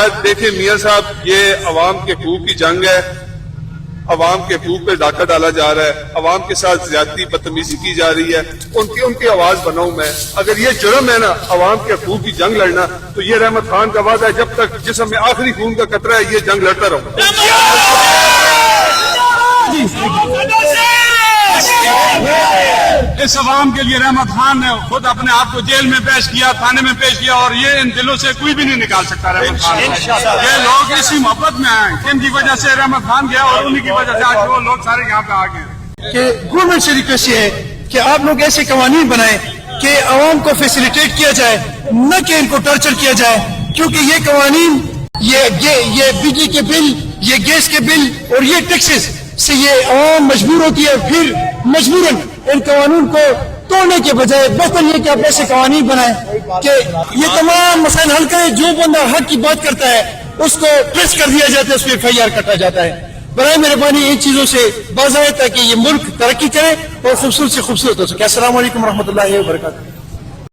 آج دیکھیں میاں صاحب، یہ عوام کے حقوق کی جنگ ہے، عوام کے حقوق پہ ڈاکہ ڈالا جا رہا ہے، عوام کے ساتھ زیادتی بدتمیزی کی جا رہی ہے، ان کی آواز بناؤں میں۔ اگر یہ جرم ہے نا عوام کے حقوق کی جنگ لڑنا، تو یہ رحمت خان کا وعدہ ہے جب تک جسم میں آخری خون کا قطرہ ہے یہ جنگ لڑتا رہوں۔ اس عوام کے لیے رحمت خان نے خود اپنے آپ کو جیل میں پیش کیا، تھانے میں پیش کیا، اور یہ ان دلوں سے کوئی بھی نہیں نکال سکتا رحمت خان۔ یہ لوگ اسی محبت میں آئے جن کی وجہ سے رحمت خان گیا، اور انہی کی وجہ سے آج وہ لوگ سارے یہاں پہ آ گئے۔ کہ گورنمنٹ سے ریکویسٹ یہ ہے کہ آپ لوگ ایسے قوانین بنائیں کہ عوام کو فیسیلیٹیٹ کیا جائے، نہ کہ ان کو ٹارچر کیا جائے، کیونکہ یہ قوانین، یہ بجلی کے بل، یہ گیس کے بل اور یہ ٹیکسز سے یہ عوام مجبور ہوتی ہے۔ پھر مجبوراً ان قوانین کو توڑنے کے بجائے بہتر یہ کہ آپ ایسے قوانین بنائیں کہ یہ تمام مسائل حل کریں۔ جو بندہ حق کی بات کرتا ہے اس کو ٹریس کر دیا جاتا ہے، اس پہ FIR کٹا جاتا ہے۔ برائے مہربانی ان چیزوں سے باز آئے تاکہ یہ ملک ترقی کرے اور خوبصورت سے خوبصورت ہو سکے۔ السلام علیکم ورحمۃ اللہ وبرکاتہ۔